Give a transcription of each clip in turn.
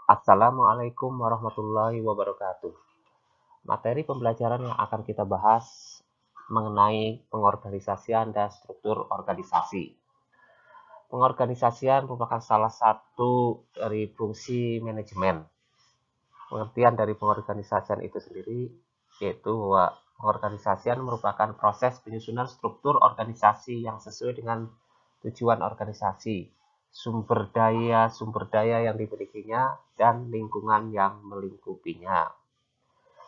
Assalamualaikum warahmatullahi wabarakatuh. Materi pembelajaran yang akan kita bahas mengenai pengorganisasian dan struktur organisasi. Pengorganisasian merupakan salah satu dari fungsi manajemen. Pengertian dari pengorganisasian itu sendiri yaitu bahwa pengorganisasian merupakan proses penyusunan struktur organisasi yang sesuai dengan tujuan organisasi, sumber daya yang dimilikinya, dan lingkungan yang melingkupinya.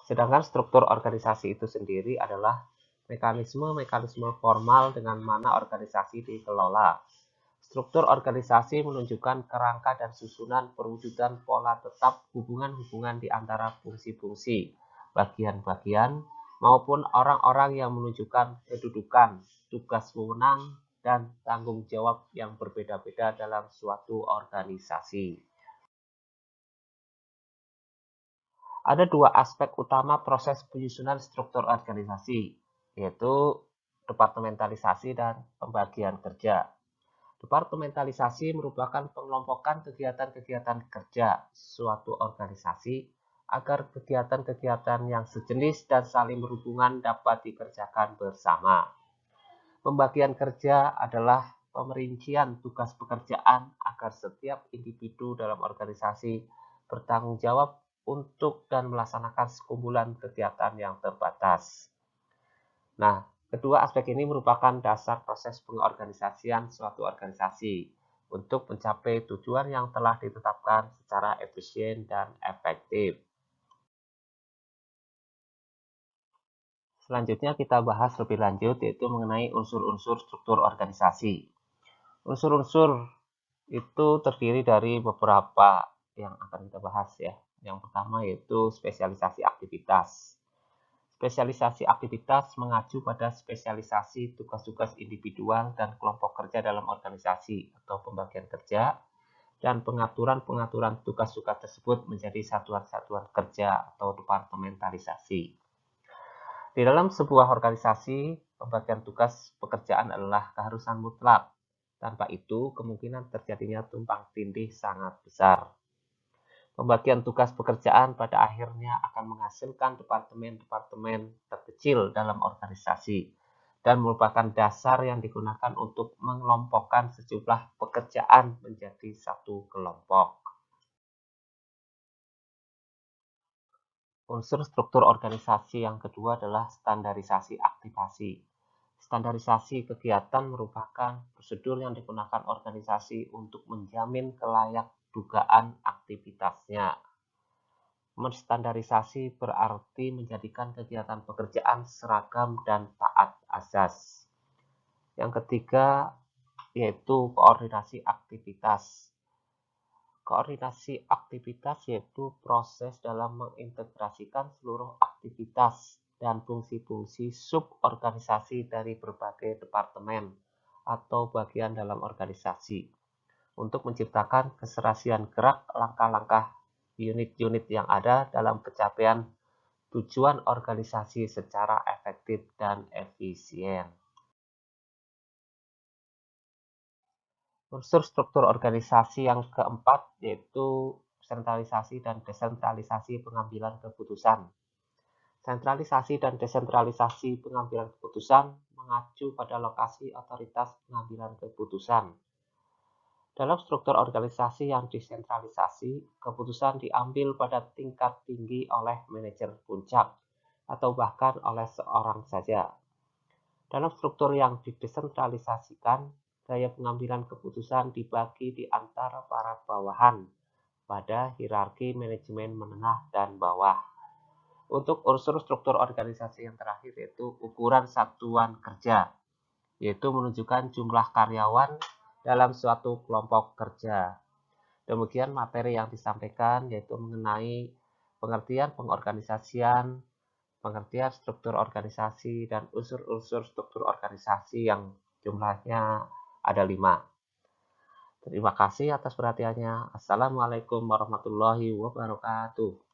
Sedangkan struktur organisasi itu sendiri adalah mekanisme-mekanisme formal dengan mana organisasi dikelola. Struktur organisasi menunjukkan kerangka dan susunan perwujudan pola tetap hubungan-hubungan di antara fungsi-fungsi, bagian-bagian, maupun orang-orang yang menunjukkan kedudukan, tugas wewenang, dan tanggung jawab yang berbeda-beda dalam suatu organisasi. Ada dua aspek utama proses penyusunan struktur organisasi, yaitu departementalisasi dan pembagian kerja. Departementalisasi merupakan pengelompokan kegiatan-kegiatan kerja suatu organisasi agar kegiatan-kegiatan yang sejenis dan saling berhubungan dapat dikerjakan bersama. Pembagian kerja adalah pemerincian tugas pekerjaan agar setiap individu dalam organisasi bertanggung jawab untuk dan melaksanakan sekumpulan kegiatan yang terbatas. Nah, kedua aspek ini merupakan dasar proses pengorganisasian suatu organisasi untuk mencapai tujuan yang telah ditetapkan secara efisien dan efektif. Selanjutnya kita bahas lebih lanjut yaitu mengenai unsur-unsur struktur organisasi. Unsur-unsur itu terdiri dari beberapa yang akan kita bahas ya. Yang pertama yaitu spesialisasi aktivitas. Spesialisasi aktivitas mengacu pada spesialisasi tugas-tugas individual dan kelompok kerja dalam organisasi atau pembagian kerja dan pengaturan-pengaturan tugas-tugas tersebut menjadi satuan-satuan kerja atau departementalisasi. Di dalam sebuah organisasi, pembagian tugas pekerjaan adalah keharusan mutlak. Tanpa itu, kemungkinan terjadinya tumpang tindih sangat besar. Pembagian tugas pekerjaan pada akhirnya akan menghasilkan departemen-departemen terkecil dalam organisasi dan merupakan dasar yang digunakan untuk mengelompokkan sejumlah pekerjaan menjadi satu kelompok. Unsur struktur organisasi yang kedua adalah standarisasi aktivasi. Standarisasi kegiatan merupakan prosedur yang digunakan organisasi untuk menjamin kelayak dugaan aktivitasnya. Menstandarisasi berarti menjadikan kegiatan pekerjaan seragam dan taat azas. Yang ketiga yaitu koordinasi aktivitas. Koordinasi aktivitas yaitu proses dalam mengintegrasikan seluruh aktivitas dan fungsi-fungsi suborganisasi dari berbagai departemen atau bagian dalam organisasi untuk menciptakan keserasian gerak langkah-langkah unit-unit yang ada dalam pencapaian tujuan organisasi secara efektif dan efisien. Unsur struktur organisasi yang keempat yaitu sentralisasi dan desentralisasi pengambilan keputusan. Sentralisasi dan desentralisasi pengambilan keputusan mengacu pada lokasi otoritas pengambilan keputusan. Dalam struktur organisasi yang desentralisasi, keputusan diambil pada tingkat tinggi oleh manajer puncak atau bahkan oleh seorang saja. Dalam struktur yang didesentralisasikan, daya pengambilan keputusan dibagi di antara para bawahan pada hierarki manajemen menengah dan bawah. Untuk unsur struktur organisasi yang terakhir yaitu ukuran satuan kerja, yaitu menunjukkan jumlah karyawan dalam suatu kelompok kerja. Demikian materi yang disampaikan yaitu mengenai pengertian pengorganisasian, pengertian struktur organisasi, dan unsur-unsur struktur organisasi yang jumlahnya ada 5. Terima kasih atas perhatiannya. Assalamualaikum warahmatullahi wabarakatuh.